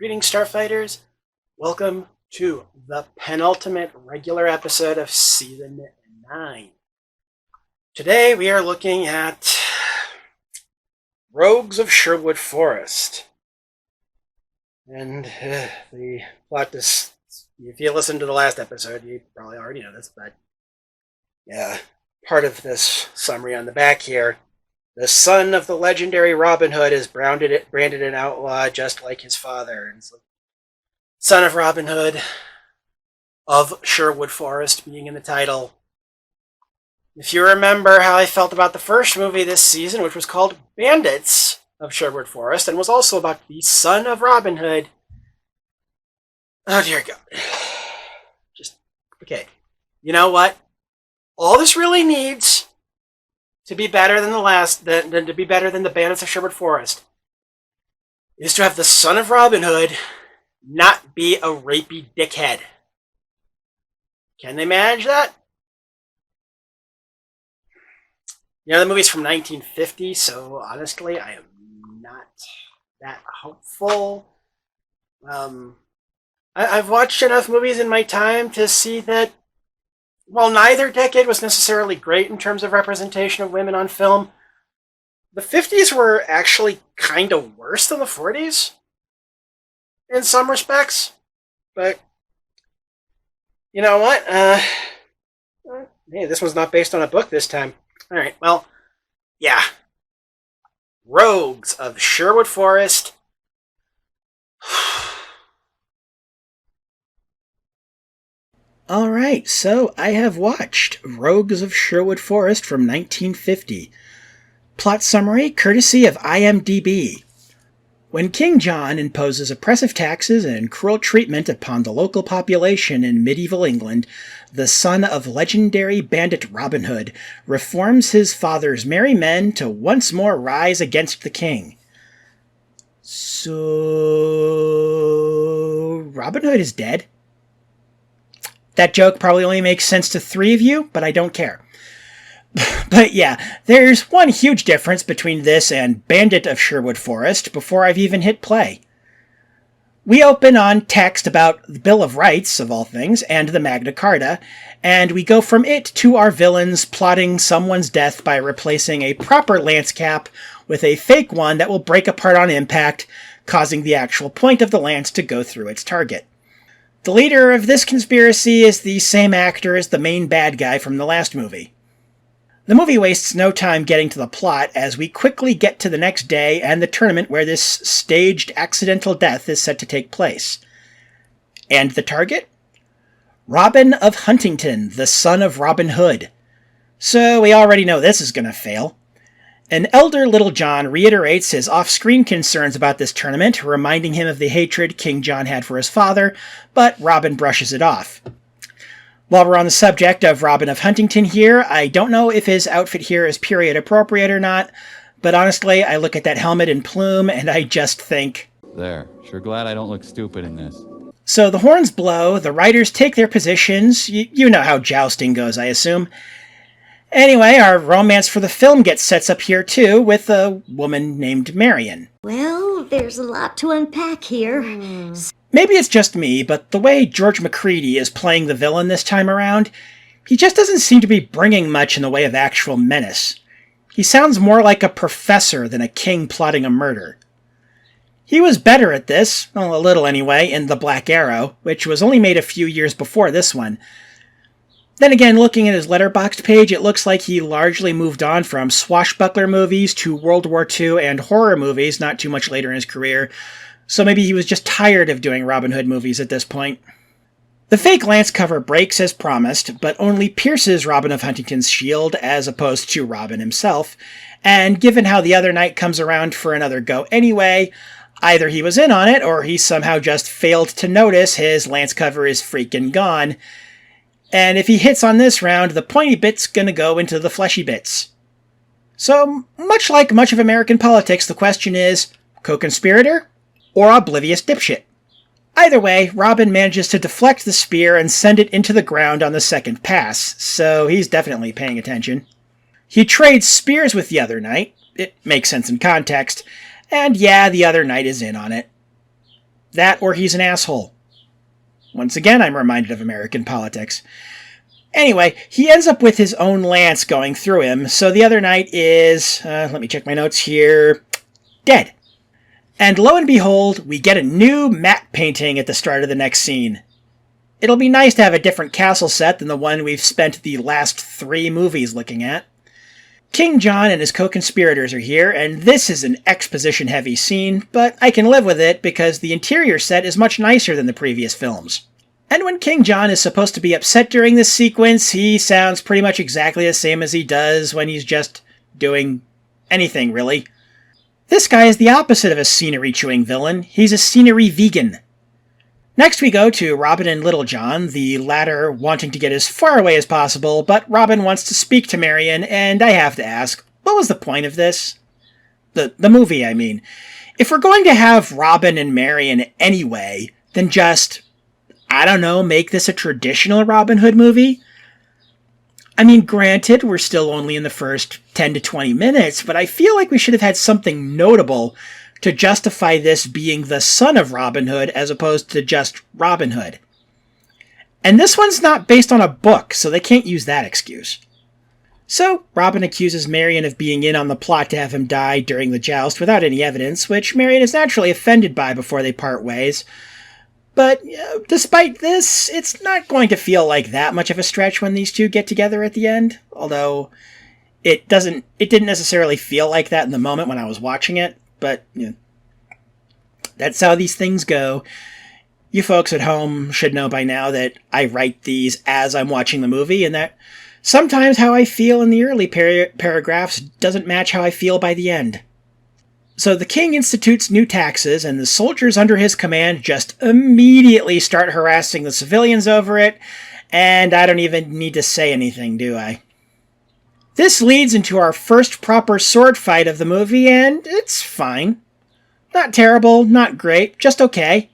Greetings, Starfighters. Welcome to the penultimate regular episode of Season 9. Today we are looking at Rogues of Sherwood Forest. And the plot is, if you listened to the last episode, you probably already know this, but yeah, part of this summary on the back here. The son of the legendary Robin Hood is branded an outlaw just like his father. And so, son of Robin Hood of Sherwood Forest being in the title. If you remember how I felt about the first movie this season, which was called Bandits of Sherwood Forest, and was also about the son of Robin Hood. Oh dear God. Okay. You know what? All this really needs to be better than to be better than the Bandits of Sherwood Forest is to have the son of Robin Hood not be a rapey dickhead. Can they manage that? You know, the movie's from 1950, so honestly, I am not that hopeful. I've watched enough movies in my time to see that while neither decade was necessarily great in terms of representation of women on film, the 50s were actually kind of worse than the 40s in some respects. But you know what? Hey, this one's not based on a book this time. All right, well, yeah. Rogues of Sherwood Forest. Alright, so I have watched Rogues of Sherwood Forest from 1950. Plot summary courtesy of IMDb. When King John imposes oppressive taxes and cruel treatment upon the local population in medieval England, the son of legendary bandit Robin Hood reforms his father's merry men to once more rise against the king. So Robin Hood is dead? That joke probably only makes sense to 3 of you, but I don't care. But yeah, there's one huge difference between this and Bandit of Sherwood Forest before I've even hit play. We open on text about the Bill of Rights, of all things, and the Magna Carta, and we go from it to our villains plotting someone's death by replacing a proper lance cap with a fake one that will break apart on impact, causing the actual point of the lance to go through its target. The leader of this conspiracy is the same actor as the main bad guy from the last movie. The movie wastes no time getting to the plot as we quickly get to the next day and the tournament where this staged accidental death is set to take place. And the target? Robin of Huntington, the son of Robin Hood. So we already know this is going to fail. An elder Little John reiterates his off-screen concerns about this tournament, reminding him of the hatred King John had for his father, but Robin brushes it off. While we're on the subject of Robin of Huntington here, I don't know if his outfit here is period appropriate or not, but honestly, I look at that helmet and plume and I just think, there, sure glad I don't look stupid in this. So the horns blow, the riders take their positions, you know how jousting goes, I assume. Anyway, our romance for the film sets up here too, with a woman named Marion. Well, there's a lot to unpack here. Maybe it's just me, but the way George McCready is playing the villain this time around, he just doesn't seem to be bringing much in the way of actual menace. He sounds more like a professor than a king plotting a murder. He was better at this, well, a little anyway, in The Black Arrow, which was only made a few years before this one. Then again, looking at his Letterboxd page, it looks like he largely moved on from swashbuckler movies to World War II and horror movies not too much later in his career, so maybe he was just tired of doing Robin Hood movies at this point. The fake lance cover breaks as promised, but only pierces Robin of Huntington's shield as opposed to Robin himself, and given how the other knight comes around for another go anyway, either he was in on it or he somehow just failed to notice his lance cover is freaking gone. And if he hits on this round, the pointy bit's gonna go into the fleshy bits. So, much like much of American politics, the question is, co-conspirator or oblivious dipshit? Either way, Robin manages to deflect the spear and send it into the ground on the second pass, so he's definitely paying attention. He trades spears with the other knight. It makes sense in context. And yeah, the other knight is in on it. That or he's an asshole. Once again, I'm reminded of American politics. Anyway, he ends up with his own lance going through him, so the other knight is, let me check my notes here, dead. And lo and behold, we get a new matte painting at the start of the next scene. It'll be nice to have a different castle set than the one we've spent the last 3 movies looking at. King John and his co-conspirators are here, and this is an exposition-heavy scene, but I can live with it because the interior set is much nicer than the previous films. And when King John is supposed to be upset during this sequence, he sounds pretty much exactly the same as he does when he's just doing anything, really. This guy is the opposite of a scenery-chewing villain. He's a scenery vegan. Next we go to Robin and Little John, the latter wanting to get as far away as possible, but Robin wants to speak to Marion, and I have to ask, what was the point of this? The movie, I mean. If we're going to have Robin and Marion anyway, then just, I don't know, make this a traditional Robin Hood movie? I mean, granted, we're still only in the first 10 to 20 minutes, but I feel like we should have had something notable to justify this being the son of Robin Hood as opposed to just Robin Hood. And this one's not based on a book, so they can't use that excuse. So, Robin accuses Marion of being in on the plot to have him die during the joust without any evidence, which Marion is naturally offended by before they part ways. But, despite this, it's not going to feel like that much of a stretch when these two get together at the end, although it didn't necessarily feel like that in the moment when I was watching it. But, that's how these things go. You folks at home should know by now that I write these as I'm watching the movie, and that sometimes how I feel in the early paragraphs doesn't match how I feel by the end. So the king institutes new taxes, and the soldiers under his command just immediately start harassing the civilians over it, and I don't even need to say anything, do I? This leads into our first proper sword fight of the movie, and it's fine. Not terrible, not great, just okay.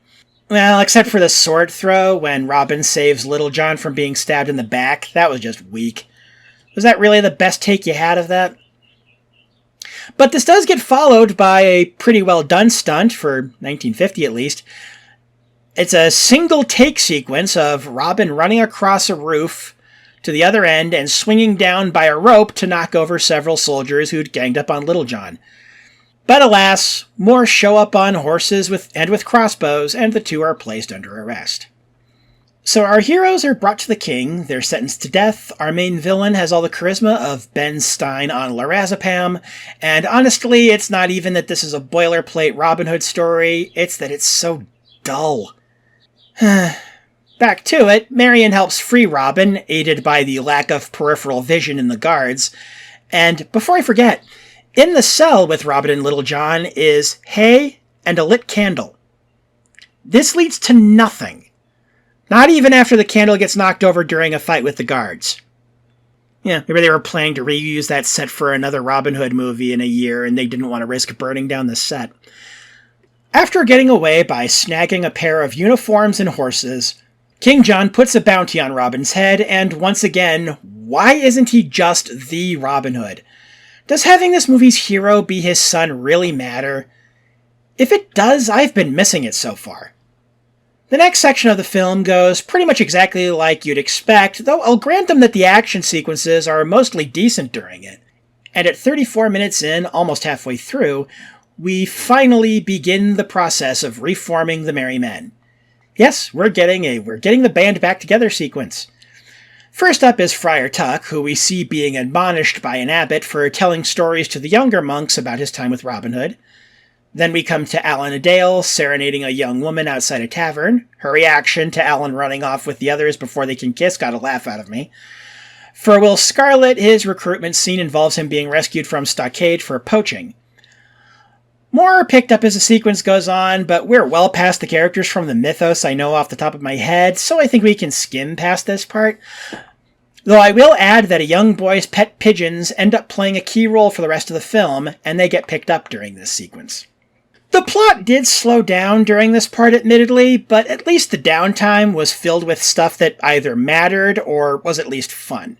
Well, except for the sword throw when Robin saves Little John from being stabbed in the back. That was just weak. Was that really the best take you had of that? But this does get followed by a pretty well done stunt, for 1950 at least. It's a single take sequence of Robin running across a roof to the other end and swinging down by a rope to knock over several soldiers who'd ganged up on Little John. But alas, more show up on horses with crossbows, and the two are placed under arrest. So our heroes are brought to the king, they're sentenced to death, our main villain has all the charisma of Ben Stein on Lorazepam, and honestly, it's not even that this is a boilerplate Robin Hood story, it's that it's so dull. Back to it, Marion helps free Robin, aided by the lack of peripheral vision in the guards, and before I forget, in the cell with Robin and Little John is hay and a lit candle. This leads to nothing. Not even after the candle gets knocked over during a fight with the guards. Yeah, maybe they were planning to reuse that set for another Robin Hood movie in a year and they didn't want to risk burning down the set. After getting away by snagging a pair of uniforms and horses, King John puts a bounty on Robin's head, and once again, why isn't he just the Robin Hood? Does having this movie's hero be his son really matter? If it does, I've been missing it so far. The next section of the film goes pretty much exactly like you'd expect, though I'll grant them that the action sequences are mostly decent during it. And at 34 minutes in, almost halfway through, we finally begin the process of reforming the Merry Men. Yes, we're getting the band back together sequence. First up is Friar Tuck, who we see being admonished by an abbot for telling stories to the younger monks about his time with Robin Hood. Then we come to Alan a Dale serenading a young woman outside a tavern. Her reaction to Alan running off with the others before they can kiss got a laugh out of me. For Will Scarlet, his recruitment scene involves him being rescued from Stockade for poaching. More are picked up as the sequence goes on, but we're well past the characters from the mythos I know off the top of my head, so I think we can skim past this part. Though I will add that a young boy's pet pigeons end up playing a key role for the rest of the film, and they get picked up during this sequence. The plot did slow down during this part, admittedly, but at least the downtime was filled with stuff that either mattered or was at least fun.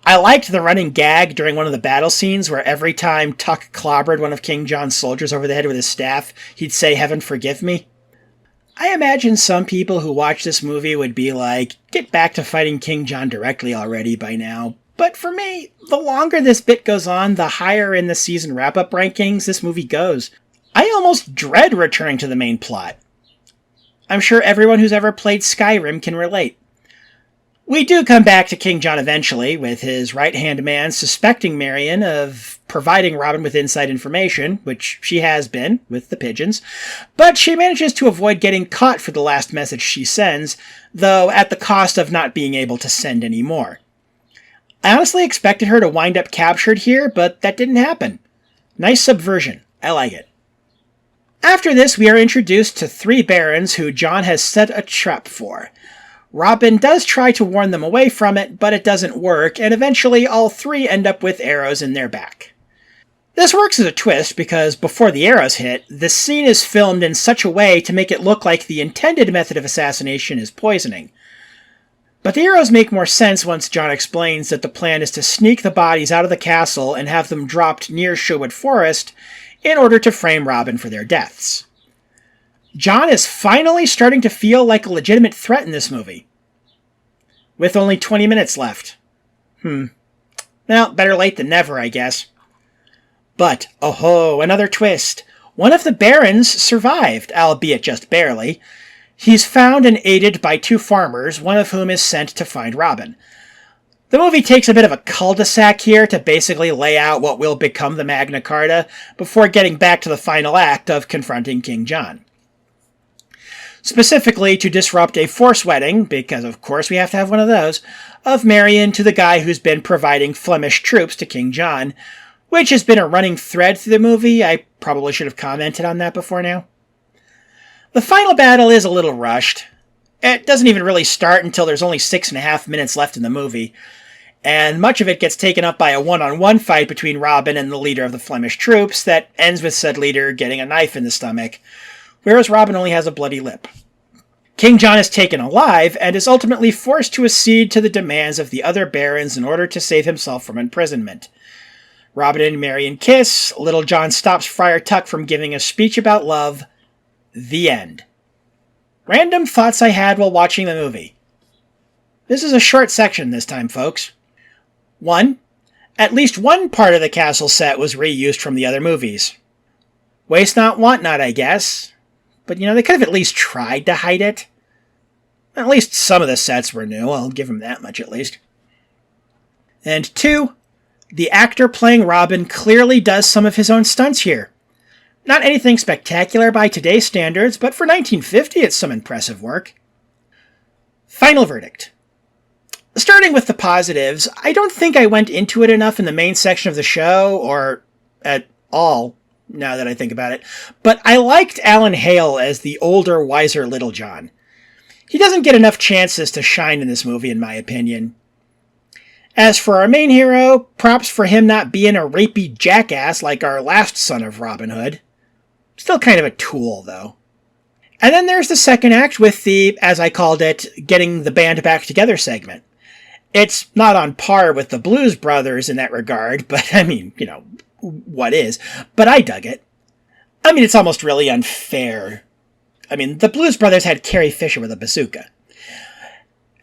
I liked the running gag during one of the battle scenes where every time Tuck clobbered one of King John's soldiers over the head with his staff, he'd say, "Heaven forgive me." I imagine some people who watch this movie would be like, get back to fighting King John directly already by now. But for me, the longer this bit goes on, the higher in the season wrap-up rankings this movie goes. I almost dread returning to the main plot. I'm sure everyone who's ever played Skyrim can relate. We do come back to King John eventually, with his right-hand man suspecting Marion of providing Robin with inside information, which she has been, with the pigeons, but she manages to avoid getting caught for the last message she sends, though at the cost of not being able to send any more. I honestly expected her to wind up captured here, but that didn't happen. Nice subversion. I like it. After this, we are introduced to 3 barons who John has set a trap for. Robin does try to warn them away from it, but it doesn't work, and eventually all 3 end up with arrows in their back. This works as a twist because before the arrows hit, the scene is filmed in such a way to make it look like the intended method of assassination is poisoning. But the arrows make more sense once John explains that the plan is to sneak the bodies out of the castle and have them dropped near Sherwood Forest in order to frame Robin for their deaths. John is finally starting to feel like a legitimate threat in this movie. With only 20 minutes left. Well, better late than never, I guess. But, oh-ho, another twist. One of the barons survived, albeit just barely. He's found and aided by 2 farmers, one of whom is sent to find Robin. The movie takes a bit of a cul-de-sac here to basically lay out what will become the Magna Carta before getting back to the final act of confronting King John. Specifically to disrupt a forced wedding, because of course we have to have one of those, of Marion to the guy who's been providing Flemish troops to King John, which has been a running thread through the movie. I probably should have commented on that before now. The final battle is a little rushed. It doesn't even really start until there's only 6.5 minutes left in the movie, and much of it gets taken up by a one-on-one fight between Robin and the leader of the Flemish troops that ends with said leader getting a knife in the stomach, whereas Robin only has a bloody lip. King John is taken alive and is ultimately forced to accede to the demands of the other barons in order to save himself from imprisonment. Robin and Marion kiss, Little John stops Friar Tuck from giving a speech about love. The end. Random thoughts I had while watching the movie. This is a short section this time, folks. 1. At least one part of the castle set was reused from the other movies. Waste not, want not, I guess. But, they could have at least tried to hide it. At least some of the sets were new, I'll give him that much at least. And 2, the actor playing Robin clearly does some of his own stunts here. Not anything spectacular by today's standards, but for 1950 it's some impressive work. Final verdict. Starting with the positives, I don't think I went into it enough in the main section of the show, or at all, now that I think about it, but I liked Alan Hale as the older, wiser Little John. He doesn't get enough chances to shine in this movie, in my opinion. As for our main hero, props for him not being a rapey jackass like our last son of Robin Hood. Still kind of a tool, though. And then there's the second act with the, as I called it, getting the band back together segment. It's not on par with the Blues Brothers in that regard, but what is? But I dug it. It's almost really unfair. The Blues Brothers had Carrie Fisher with a bazooka.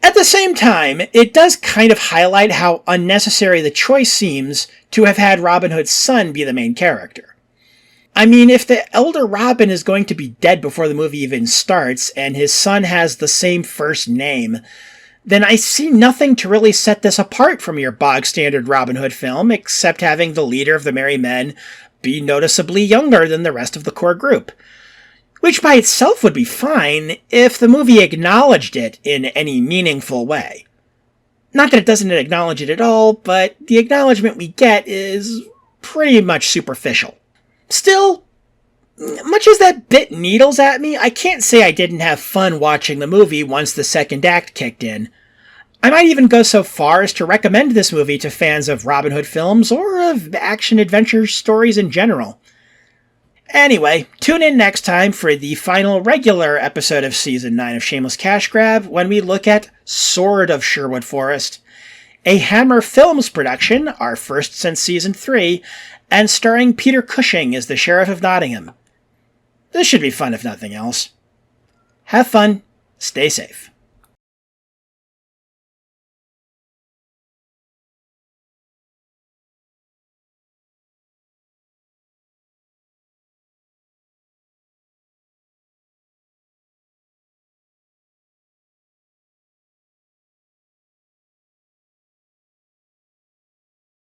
At the same time, it does kind of highlight how unnecessary the choice seems to have had Robin Hood's son be the main character. If the elder Robin is going to be dead before the movie even starts, and his son has the same first name, then I see nothing to really set this apart from your bog-standard Robin Hood film, except having the leader of the Merry Men be noticeably younger than the rest of the core group. Which by itself would be fine if the movie acknowledged it in any meaningful way. Not that it doesn't acknowledge it at all, but the acknowledgement we get is pretty much superficial. Still, much as that bit needles at me, I can't say I didn't have fun watching the movie once the second act kicked in. I might even go so far as to recommend this movie to fans of Robin Hood films or of action-adventure stories in general. Anyway, tune in next time for the final regular episode of Season 9 of Shameless Cashgrab when we look at Sword of Sherwood Forest, a Hammer Films production, our first since Season 3, and starring Peter Cushing as the Sheriff of Nottingham. This should be fun if nothing else. Have fun. Stay safe.